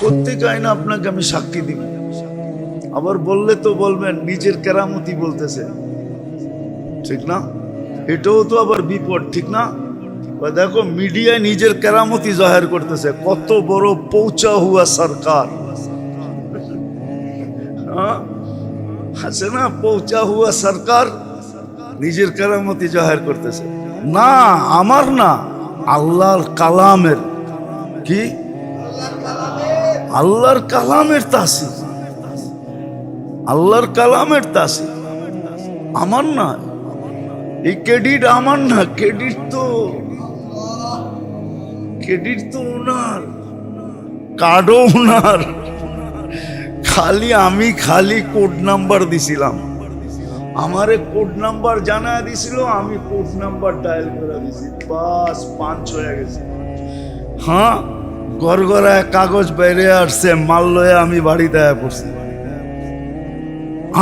কোত্থেকে আইনা আপনাকে আমি সাক্ষী দিব? আবার বললে তো বলবেন নিজের কেরামতি বলতেছে, ঠিক না? এটাও তো আবার বিপদ, ঠিক না? দেখো মিডিয়ায় নিজের কেরামতি জাহির করতেছে, কত বড় পৌঁছা হুয়া সরকার, আছে না? পৌঁছা হুয়া সরকার নিজের কেরামতি জাহির করতেছে। না, আমার না, আল্লাহর কালামের। কি? আল্লাহর কালামের তাসির, আল্লাহর কালামের তাসির, আমার না। এই ক্রেডিট আমার না, ক্রেডিট তো ওনার, কার্ডও ওনার। আমি খালি কোড নাম্বার দিছিলাম, আমারে কোড নাম্বার জানা দিছিল, আমি কোড নাম্বার ডায়াল করে দিছি, বাস পাঞ্চ হয়ে গেছে। হ্যাঁ, গড়গড়ায় কাগজ বাইরে আসছে, মাল লয়ে আমি বাড়িতে পড়ছি।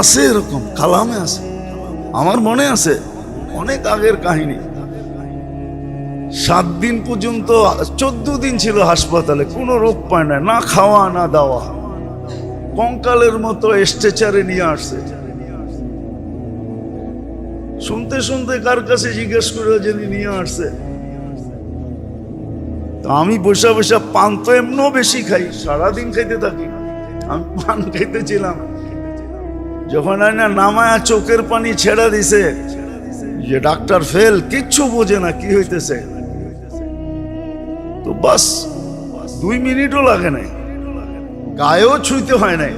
আছে এরকম, কালামে আছে, আমার মনে আছে অনেক আগের কাহিনী। 7 দিন পর্যন্ত, 14 দিন ছিল হাসপাতালে, কোনো রোগ পায় না, না খাওয়া না দাওয়া, কঙ্কালের মতো স্ট্রেচারে নিয়ে আসছে। শুনতে শুনতে কার কাছে জিজ্ঞেস করে যিনি নিয়ে আসছে, আমি বসে বসে পান তো এমনও বেশি খাই, সারাদিন খাইতে থাকি। আমি পান খাইতেছিলাম, যখন আয়না নামায়া চোখের পানি ছেড়ে দিছে, যে ডাক্তার ফেল, কিচ্ছু বোঝে না কি হইতেছে। তো বাস 2 মিনিটও লাগে নাই, গায়েও ছুঁইতে হয় নাই,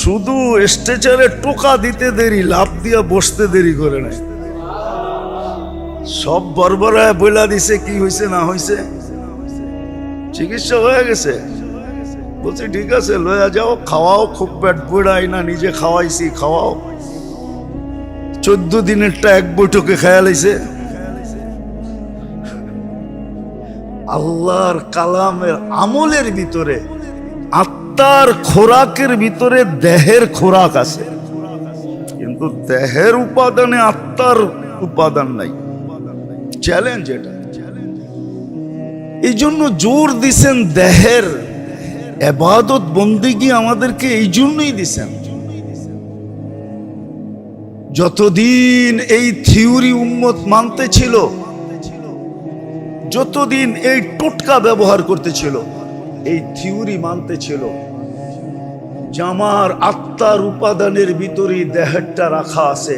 শুধু স্ট্রেচারে টোকা দিতে দেরি, লাফ দিয়া বসতে দেরি করে নাই। সব বরবরায় বইলা দিছে কি হয়েছে না হয়েছে, চিকিৎসা হয়ে গেছে। বলছি ঠিক আছে, লয়া যাও, খাওয়াও, খুব পেট পড়াই না, নিজে খাওয়াইছি, খাওয়াও। 14 দিনেরটা এক বৈঠকে খেয়াল হয়েছে। আল্লাহর কালামের আমলের ভিতরে, আত্মার খোরাকের ভিতরে দেহের খোরাক আছে, কিন্তু দেহের উপাদানে আত্মার উপাদান নাই। চ্যালেঞ্জ এটা। এই জন্য জোর দিছেন দেহের ইবাদত বন্দেগী, আমাদেরকে এই জন্যই দিছেন। যতদিন এই থিওরি উম্মত মানতে ছিল, যতদিন এই টোটকা ব্যবহার করতেছিল, এই থিওরি মানতে ছিল, জামার আত্মার উপাদানের ভিতরে দেহটা রাখা আছে,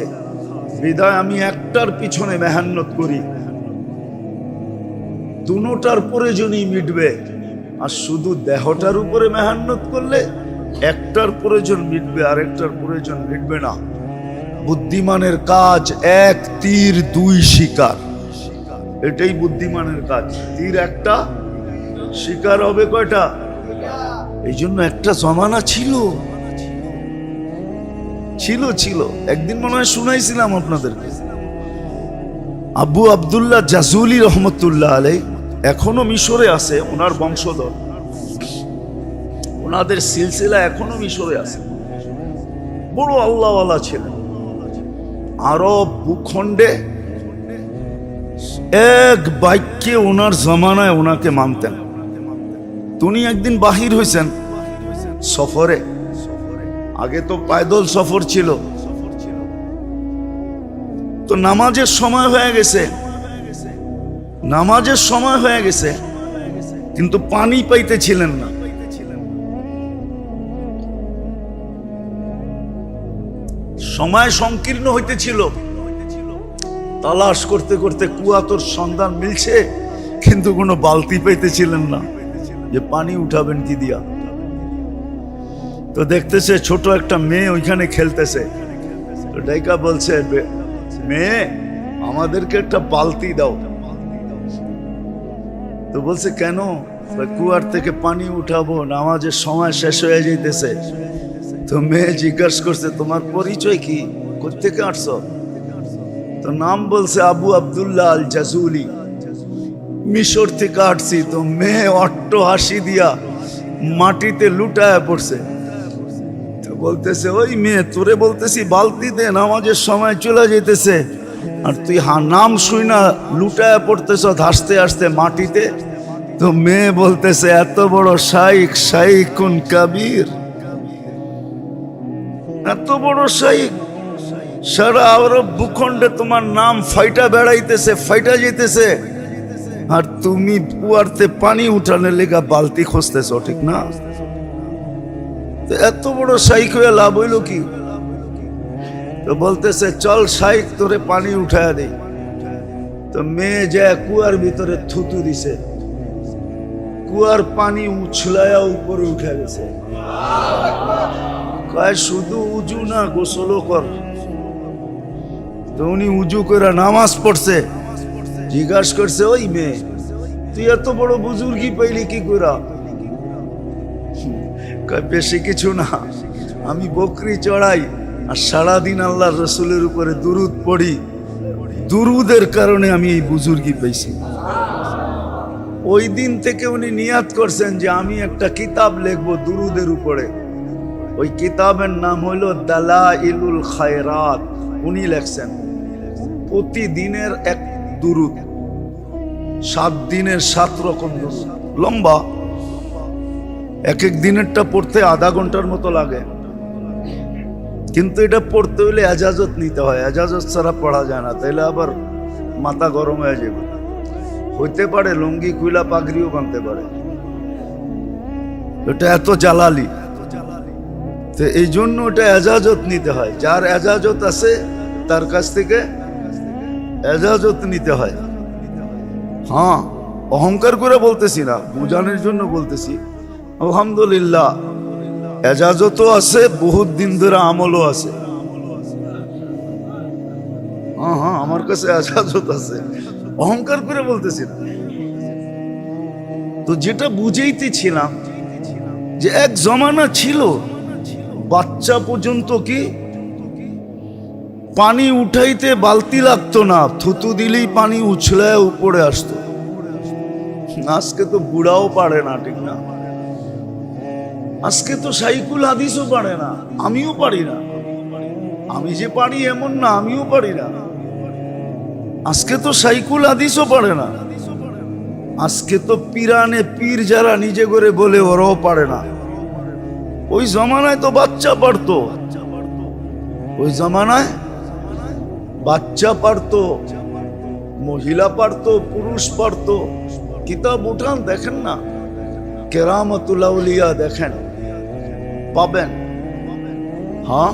বিধায় আমি একটার পিছনে মেহনত করি, দুটোটার প্রয়োজনই মিটবে। আর শুধু দেহটার উপরে মেহনত করলে একটার প্রয়োজন মিটবে, আরেকটার প্রয়োজন মিটবে না। বুদ্ধিমানের কাজ 1 তীর 2 শিকার, এটাই বুদ্ধিমানের কাজ। তীর একটা, শিকার হবে কয়টা? এই জন্য একটা জমানা ছিল, একদিন মনে হয় শুনাইছিলাম আপনাদেরকে, আবু আব্দুল্লাহ জাজুলি রহমতুল্লাহ আলাই এখনো মিশরে আছে, ওনার বংশধর, ওনাদের সিলসিলা এখনো মিশরে আছে। বড় আল্লাহওয়ালা ছিলেন। আরব ভূখণ্ডে এক বাক্যে ওনার জমানায় ওনাকে মানতেন। উনি একদিন বাহির হয়েছেন সফরে, আগে তো পায়দল সফর ছিল, তো নামাজের সময় হয়ে গেছে, কিন্তু পানি পাইতেছিলেন না। সময় সংকীর্ণ হইতেছিল, তালাশ করতে করতে কুয়াতোর সন্ধান মিলছে, কিন্তু কোনো বালতি পাইতেছিলেন না যে পানি উঠাবেন কি দিয়া। তো দেখতেছে ছোট একটা মেয়ে ওইখানে খেলতেছে, তো ডাইকা বলছে, মেয়ে আমাদেরকে একটা বালতি দাও। তো বলছে কেন? কুয়ার থেকে পানি উঠাবো, নামাজের সময় শেষ হয়ে যাইতেছে। তো মেয়ে জিজ্ঞাসা করছে, তোমার পরিচয় কি, কোত্থেকে আসছো? তো নাম বলছে আবু আব্দুল্লাহ আল জাজুলি, মিশর থেকে আসছি। তো মেয়ে অট্ট হাসি দিয়া মাটিতে লুটায় পড়ছে। তো বলতেছে, ওই মেয়ে, তোরে বলতেছি বালতি দে, নামাজের সময় চলে যেতেছে, আর তুই নাম শুই না লুটায় পড়তেছ হাসতে হাসতে মাটিতে। তো মেয়ে বলতেছে এত বড় শাইখ, শাইখুন কাবীর, এত বড় শাইখ, সারা আরব ভূখণ্ডে তোমার নাম ফাইটা বেড়াইতেছে, ফাইটা যেতেছে, আর তুমি কুয়ারতে পানি উঠানোর লেগা বালতি খুঁজতেছ, ঠিক না? তো এত বড় শাইখ হয়ে লাভ হইল কি? তো বলতেছে চল শাইখ তোরে পানি উঠায়া দেই। তো মেয়ে যায় কুয়ার ভিতরে থুতু দিছে, কুয়ার পানি উছলায়া উপরে উঠে গেছে। কয় শুধু উজু না, গোসলও কর। তো উনি উজু করে নামাজ পড়ছে। জিজ্ঞাসা করছে ওই মেয়ে, তুই এত বড় বুজুর্গি পাইলি কি করে? কয় বেশি কিছু না, আমি বকরি চড়াই আর সারাদিন আল্লাহর রসুলের উপরে দুরুদ পড়ি, দুরুদের কারণে আমি এই বুজুর্গি পাইছি। ওই দিন থেকে উনি নিয়াত করছেন যে আমি একটা কিতাব লিখবো দুরুদের উপরে। ওই কিতাবের নাম হইল দালাইলুল খায়রাত। উনি লেখছেন প্রতিদিনের এক দুরুদ, 7 দিনের 7 রকম দুরুদ, লম্বা। এক এক দিনেরটা পড়তে আধা ঘন্টার মতো লাগে, কিন্তু এটা পড়তে হইলে এজাজত নিতে হয়। এজাজত ছাড়া পড়া যায় না, তাইলে আবার মাথা গরম হয়ে যাবে। হইতে পারে লুঙ্গি খুইলা পাগড়িও বানতে পারে, এটা এত জালালি। তো এই জন্য এটা এজাজত নিতে হয়। যার এজাজত আছে তার কাছ থেকে এজাজত নিতে হয়। হ্যাঁ, অহংকার করে বলতেছি না, বুঝানোর জন্য বলতেছি। আলহামদুলিল্লাহ এজাজতও আছে, বহুত দিন ধরে আমলও আছে। হ্যাঁ হ্যাঁ, আমার কাছে এজাজত আছে, অহংকার করে বলতেছি না। তো যেটা বুঝাইতেছিলাম যে এক জমানা ছিল বাচ্চা পর্যন্ত কি পানি উঠাইতে বালতি লাগতো না, থুতু দিলেই পানি উছলায় উপরে আসতো। আজকে তো বুড়াও পারে না, ঠিক না? আজকে তো শাইখুল হাদিসও পারে না, আমিও পারি না। আমি যে পারি এমন না, আমিও পারি না। আজকে তো শাইখুল হাদিসও পারে না। আজকে তো পিরানে পীর যারা নিজে করে বলে ওরাও পারে না। ওই জমানায় তো বাচ্চা পারতো, ওই জমানায় বাচ্চা পারতো, মহিলা পারতো, পুরুষ পারতো। কিতাব উঠান দেখেন না, কেরামতুল আউলিয়া দেখেন, পাবেন। হ্যাঁ,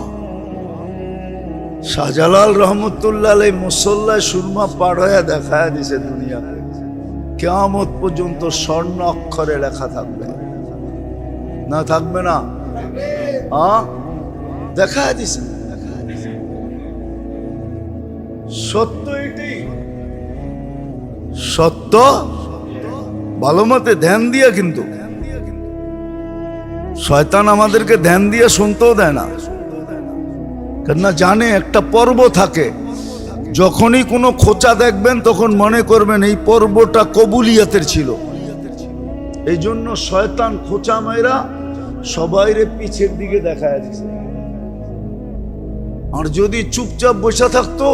শাহজালাল রহমতুল্লাহ আলাইহি মুসল্লায় সুরমা পার হয়ে দেখায় দিছে দুনিয়াকে, কিয়ামত পর্যন্ত স্বর্ণ অক্ষরে লেখা থাকবে না, থাকবে না? হ্যাঁ, দেখায় দিছে। সত্য এটি, সত্য। ভালো মতে ধ্যান দিয়া, কিন্তু শয়তান আমাদেরকে ধ্যান দিয়ে শুনতেও দেয় না, কেননা জানে একটা পর্ব থাকে। যখনই কোনো খোঁচা দেখবেন তখন মনে করবেন এই পর্বটা কবুলিয়াতের ছিল। এই জন্য শয়তান খোঁচা মাইরা সবাইরে পিছের দিকে দেখায় দিছে। আর যদি চুপচাপ বসে থাকতো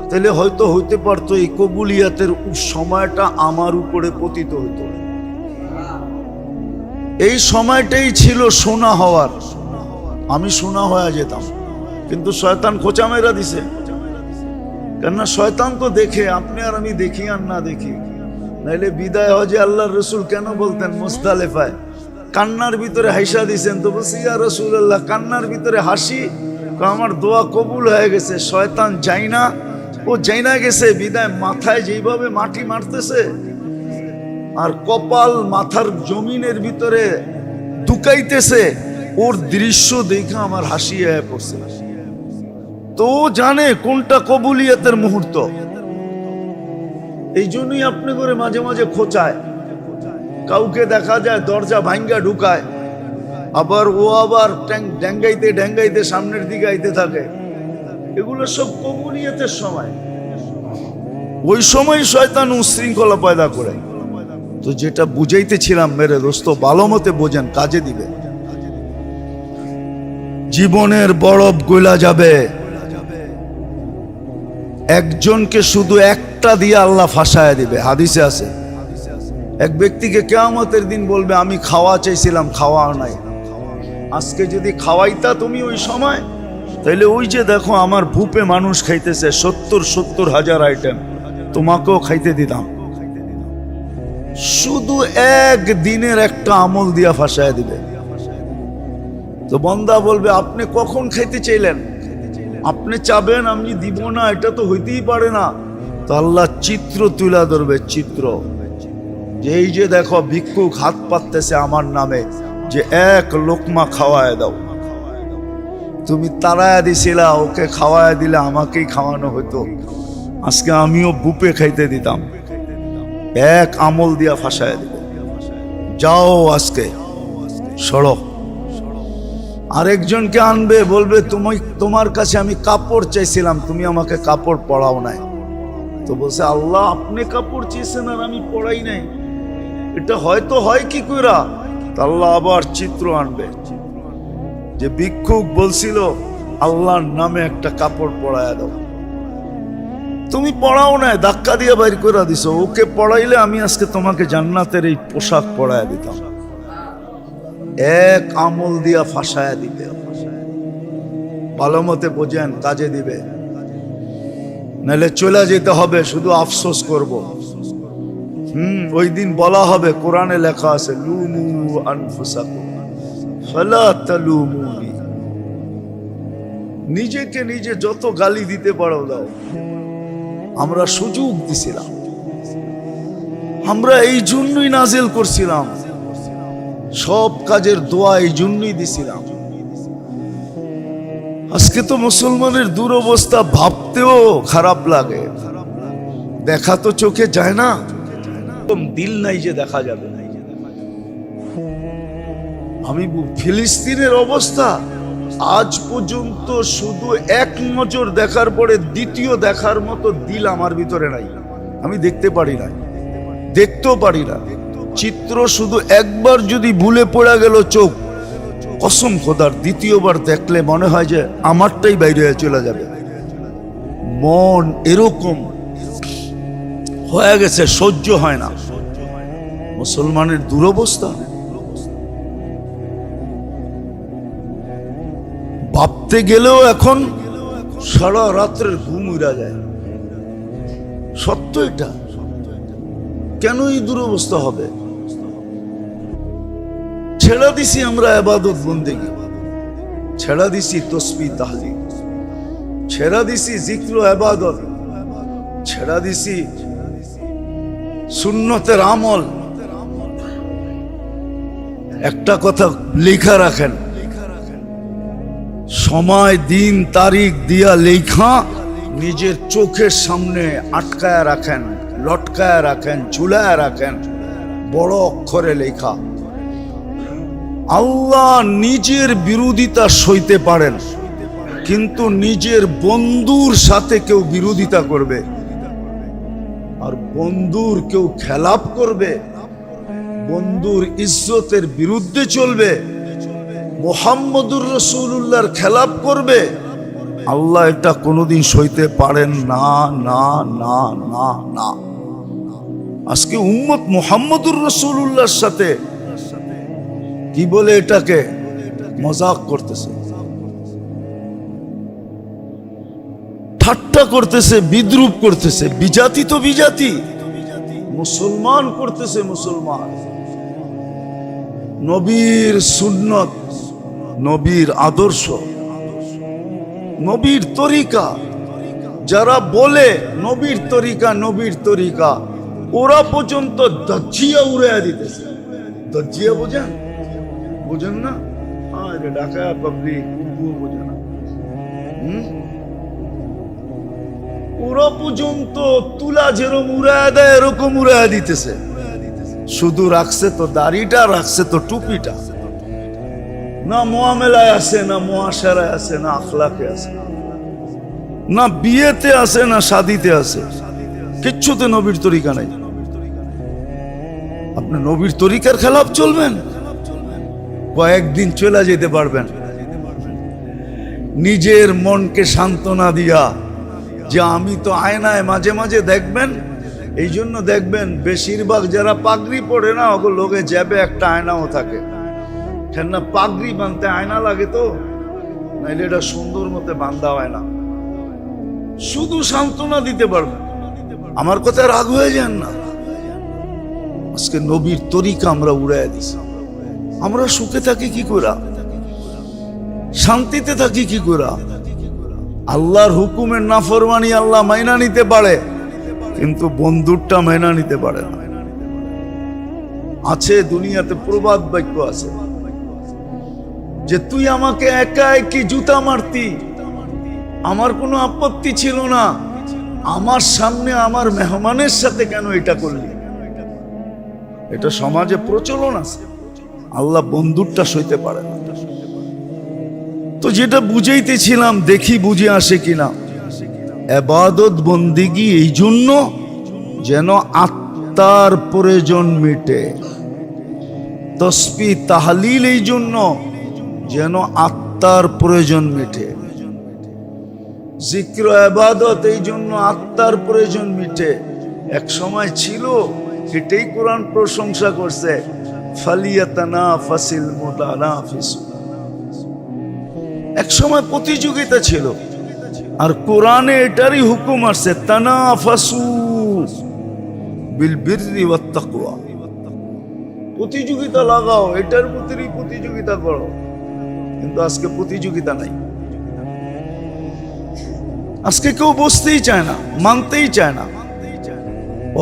তাহলে হয়তো হইতে পারতো এই কবুলিয়াতের সময়টা আমার উপরে পতিত হইতো। এই সময়টাই ছিল সোনা হওয়ার, আমি সোনা হয়ে যেতাম। কিন্তু শয়তান খোঁচা মেরা দিছে, কেননা শয়তান তো দেখে, আপনি আর আমি দেখি আর না দেখি। নাইলে বিদায় হজে আল্লাহর রসুল কেন বলতেন মুজদালিফায় কান্নার ভিতরে হাসা দিছেন? তো বলছি ইয়া রাসূলুল্লাহ, কান্নার ভিতরে হাসি, আমার দোয়া কবুল হয়ে গেছে। শয়তান যাই না, ও যাই না গেছে বিদায় মাথায় যেইভাবে মাটি মারতেছে আর কপাল মাথার জমিনের ভিতরে ঢুকাইতেছে, ওর দৃশ্য দেখে আমার হাসি হয়ে পড়ছে। তো জানে কোনটা কবুলিয়াতের মুহূর্ত। এই জন্যই আপনি করে মাঝে মাঝে খোঁচায়। কাউকে দেখা যায় দরজা ভাঙ্গা ঢুকায়, আবার ও আবার ড্যাঙ্গাইতে ড্যাঙ্গাইতে সামনের দিকে আইতে থাকে। এগুলো সব কবুলিয়াতের সময়। ওই সময় শয়তান উশৃঙ্খলা পয়দা করে। তো যেটা বুঝাইতেছিলাম মেরে দোস্ত, ভালো মতে বোঝেন, কাজে দিবে। জীবনের বরফ গলা যাবে। একজনকে শুধু একটা দিয়ে আল্লাহ ফাঁসায় দিবে, হাদিসে আছে। এক ব্যক্তিকে কিয়ামতের দিন বলবে আমি খাওয়া চাইছিলাম, খাওয়া নাই। আজকে যদি খাওয়াইতা তুমি ওই সময়, তাইলে ওই যে দেখো আমার ভূপে মানুষ খাইতেছে 70,000 আইটেম, তোমাকেও খাইতে দিতাম। শুধু এক দিনের একটা আমল দিয়া ফাঁসায় দিবে। তো বন্দা বলবে আপনি কখন খাইতে চাইলেন? আপনি চাবেন আমি দিব না, এটা তো হইতেই পারে না। তো আল্লাহ চিত্র তুলে ধরবে, চিত্র যে এই যে দেখো ভিক্ষুক হাত পাততেছে আমার নামে, যে এক লোকমা খাওয়ায় দাও। তুমি তাড়ায়া দিছিলা, ওকে খাওয়ায় দিলে আমাকেই খাওয়ানো হতো, আজকে আমিও বুপে খাইতে দিতাম। এক আমল দিয়া ফাঁসায় দিবে, যাও আজকে সড়ক। আরেকজনকে আনবে, বলবে তুমি, তোমার কাছে আমি কাপড় চাইছিলাম, তুমি আমাকে কাপড় পরাও নাই। তো বলছে আল্লাহ আপনি কাপড় চেয়েছেন আর আমি পরাই নাই, এটা হয়তো হয় কি কইরা? আল্লাহ আবার চিত্র আনবে, যে ভিক্ষুক বলছিল আল্লাহর নামে একটা কাপড় পরায়া দাও, তুমি পড়াও নাই, ধাক্কা দিয়ে বাইর করে দিছো। ওকে পড়াইলে আমি আজকে তোমাকে জান্নাতের এই পোশাক পরায়া দিতাম। এক আমল দিয়া ফাঁসায়া দিবে। ভালো মতে বোঝেন, কাজে দিবে, নাহলে চলে যেতে হবে, শুধু আফসোস করব। ওই দিন বলা হবে, কোরআনে লেখা আছে লুমু আনফুসাকুম ফালা তালুমুনি, নিজেকে নিজে যত গালি দিতে পারো দাও। আমরা সুযোগ দিছিলাম, আমরা এই জন্যই নাজিল করছিলাম, সব কাজের দোয়া এই জন্যই দিছিলাম। আজকে তো মুসলমানের দুরবস্থা ভাবতেও খারাপ লাগে, দেখা তো চোখে যায় না, দিল নাই যে দেখা যাবে। আমি ফিলিস্তিনের অবস্থা আজ পর্যন্ত শুধু এক নজর দেখার পরে দ্বিতীয় দেখার মতো দিল আমার ভিতরে নাই, আমি দেখতে পারি না, দেখতেও পারি না। চিত্র শুধু একবার যদি ভুলে পড়ে গেল চোখ, কসম খোদার দ্বিতীয়বার দেখলে মনে হয় যে আমারটাই বাইরে চলে যাবে। মন এরকম হয়ে গেছে, সহ্য হয় না। মুসলমানের দুরবস্থা ভাবতে গেলেও এখন সারা রাত্রের ঘুম উড়া যায়। সত্য এটা, কেন এই দুরবস্থা হবে? ছেড়া দিছি আমরা ইবাদত বন্দেগী, ছেড়া দিছি তসবিহ তাহলিল, ছেড়া দিছি জিক্র ইবাদত, ছেড়া দিছি সুন্নতের আমল। একটা কথা লেখা রাখেন, সময় দিন তারিখ দিয়া লেখা নিজের চোখের সামনে আটকায় রাখেন, লটকায় রাখেন, ঝুলায় রাখেন, বড় অক্ষরে লেখা। আল্লাহ নিজের বিরোধিতা সইতে পারেন, কিন্তু নিজের বন্ধুর সাথে কেউ বিরোধিতা করবে আর বন্ধুর কেউ খেলাপ করবে, বন্ধুর ইজ্জতের বিরুদ্ধে চলবে, মুহাম্মদুর রাসূলুল্লাহর খেলাপ করবে, আল্লাহ এটা কোনোদিন সইতে পারেন না, না, না, না, না। আজকে উম্মত মুহাম্মদুর রাসূলুল্লাহর সাথে কি বলে এটাকে মজাক করতেছে, ঠাট্টা করতেছে, বিদ্রুপ করতেছে। বিজাতি তো বিজাতি, মুসলমান করতেছে মুসলমান। নবীর সুন্নত, নবীর আদর্শ, নবীর তরিকা যারা বলে নবীর তরিকা, নবীর তরিকা, ওরা পর্যন্ত দজ্জিয়া উড়াইয়া দিতেছে। দজ্জিয়া বোঝেন? বোঝেন না? ঢাকা পাবলিক বোঝে না। ওরা পর্যন্ত তুলা যেরকম উড়াইয়া দেয় এরকম উড়াইয়া দিতেছে। শুধু রাখছে তো দাড়িটা, রাখছে তো টুপিটা, না মুআমেলায় আছে, না মুআশারায় আছে, না আখলাকে আছে, না বিয়েতে আছে, না শাদিতে আছে, কিচ্ছুতে নবীর তরিকা নাই। আপনি নবীর তরিকার খেলাফ চলবেন, কয়েকদিন চলে যেতে পারবেন। নিজের মনকে সান্ত্বনা দিয়া যে আমি তো আয়নায় মাঝে মাঝে দেখবেন এই জন্য দেখবেন বেশিরভাগ যারা পাগড়ি পড়ে না ওগুলো লোকে জ্যাবে একটা আয়নাও থাকে, কেননা পাগড়ি বাঁধতে আয়না লাগে তো, নাইলে এটা সুন্দর মতো বান্ধা হয় না। শুধু সান্ত্বনা দিতে পারবে, আমার কথা রাগ হয়ে যান না। আজকে নবীর তরিকা আমরা উড়াইয়া দিছি। আমরা সুখে থাকি কি করে, শান্তিতে থাকি কি করে? আল্লাহর হুকুমের নাফরমানি আল্লাহ মাইনা নিতে পারে, কিন্তু বন্ধুরটা মাইনা নিতে পারে না। আছে দুনিয়াতে প্রবাদ বাক্য আছে যে তুই আমাকে একা একই জুতা মারতি, আমার কোনো আপত্তি ছিল না, আমার সামনে আমার মেহমানের সাথে কেন এটা করলি? এটা সমাজে প্রচলন আছে। আল্লাহ বন্ধুরটা সইতে পারে না। তো যেটা বুঝাইতেছিলাম, দেখি বুঝে আসে কিনা। ইবাদত বন্দিগি এই জন্য যেন আত্মার প্রয়োজন মিটে, তসবিহ তাহলিল এই জন্য যেন আত্মার প্রয়োজন মিটে, জিক্র ইবাদত এই জন্য আত্মার প্রয়োজন মিটে। এক সময় ছিল, এটাই কোরআন প্রশংসা করছে, ফালিয়াতানাফাসিল মুতানাফিসুন। এক সময় প্রতিযোগিতা ছিল, আর কোরআনে এটারই হুকুম আসছে, তানাফাসু বিল বিররি ওয়াত তাকওয়া। প্রতিযোগিতা লাগাও, এটার ভিতরেই প্রতিযোগিতা করো। কিন্তু আজকে প্রতিযোগিতা নাই। আজকে কেউ বসতেই চায় না, মানতেই চায় না,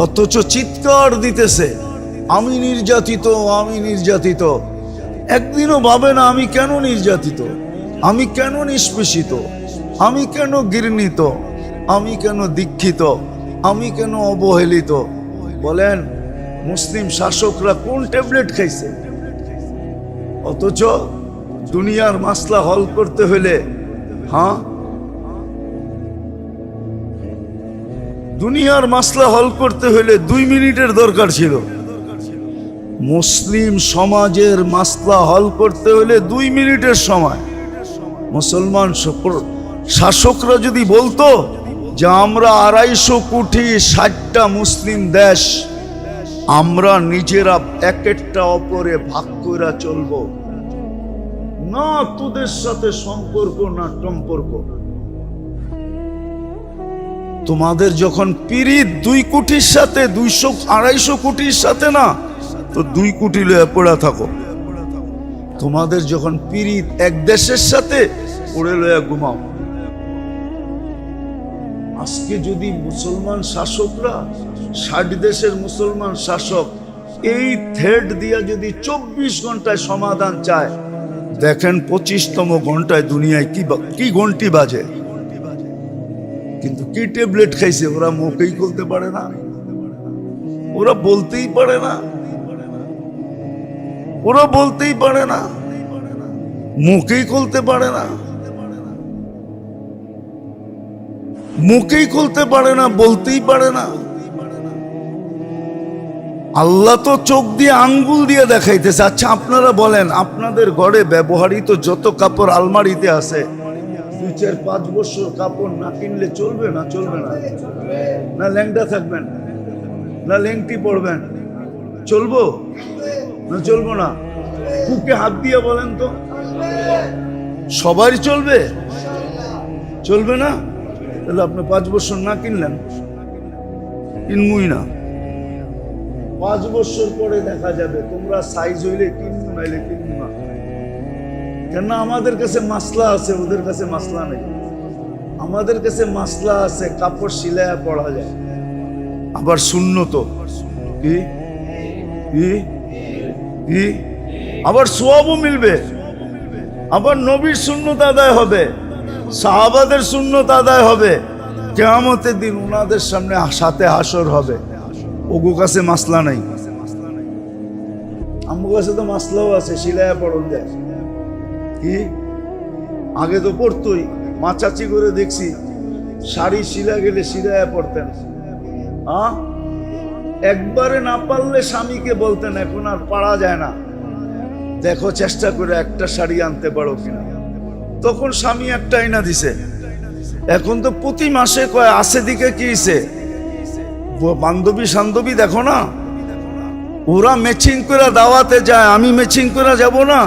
অথচ চিৎকার দিতেছে আমি নির্যাতিত, আমি নির্যাতিত। একদিনও ভাবে না আমি কেন নির্যাতিত, আমি কেন নিষ্পেষিত, আমি কেন ঘৃণিত, আমি কেন দীক্ষিত, আমি কেন অবহেলিত। বলেন মুসলিম শাসকরা কোন ট্যাবলেট খাইছে? অথচ দুনিয়ার মাসলা হল করতে হলে, হ্যাঁ, দুনিয়ার মাসলা হল করতে হলে 2 মিনিটের দরকার ছিল। মুসলিম সমাজের মাসলা হল করতে হলে 2 মিনিটের সময়। মুসলমান শাসকরা যদি বলতো যে আমরা 250 কোটি 60টা মুসলিম দেশ, আমরা নিজেরা এক একটা অপরে ভাগ করে চলবো না, তোদের সাথে সম্পর্ক না সম্পর্ক। তোমাদের যখন পিরিত 2 কোটির সাথে 200-250 কোটির সাথে না, তো 2 কোটি লয়ে পড়া থাকো। তোমাদের যখন পিরিত এক দেশের সাথে, পড়ে লয়ে ঘুমাও। আজকে যদি মুসলমান শাসকরা 60 দেশের মুসলমান শাসক এই থ্রেড দিয়া যদি 24 ঘন্টায় সমাধান চায়, দেখেন 25তম ঘন্টায় দুনিয়ায় কি ঘন্টি বাজে। কিন্তু কি ট্যাবলেট খাইছে, ওরা মুখেই খুলতে পারে না, ওরা বলতেই পারে না, ওরা বলতেই পারে না, মুখেই খুলতে পারে না, মুখেই খুলতে পারে না, বলতেই পারে না। আল্লাহ তো চোখ দিয়ে আঙ্গুল দিয়ে দেখাইতেছে। আচ্ছা আপনারা বলেন, আপনাদের ঘরে ব্যবহৃত যত কাপড় আলমারিতে আছে, 2-4-5 বছর কাপড় না কিনলে চলবে না? চলবে না? না ল্যাংটা থাকবেন, না লেংটি পড়বেন, চলবো না চলবো না? বুকে হাত দিয়ে বলেন তো, সবারই চলবে? চলবে না? তাহলে আপনি 5 বছর না কিনলেন, কিনবই না। 5 বছর পরে দেখা যাবে তোমরা সাইজ হইলে কিনবো, নাইলে কিনবো না। কেন? আমাদের কাছে মাসলা আছে, ওদের কাছে মাসলা নেই। আমাদের কাছে মাসলা আছে, কাপড় সিলায়া পড়া যায়, আবার সুন্নত কি কি কি, আবার সওয়াবও মিলবে, আবার নবীর সুন্নত আদায় হবে, সাহাবাদের সুন্নত আদায় হবে। কিয়ামতের দিন ওনাদের সামনে সাথে হাসর হবে। ওগো কাছে মাসলা নাই, আমার কাছে তো মাসলাও আছে, সিলায়া পড়ন যায়। কি আগে তো পড়তোই, মা চাচি করে দেখছি শাড়ি শিলা গেলে সিলায়া পড়তেন। একবারে না পারলে স্বামীকে বলতেন, এখন আর পারা যায় না, দেখো চেষ্টা করে একটা শাড়ি আনতে পারো কিনা। তখন স্বামী একটাই না দিছে। এখন তো প্রতি মাসে কয়, আছে দিকে কি হইছে, বান্ধবী সান্ধবী দেখো না, ওরা ম্যাচিং করে দাওয়াতে যায়, আমি ম্যাচিং করে যাব না?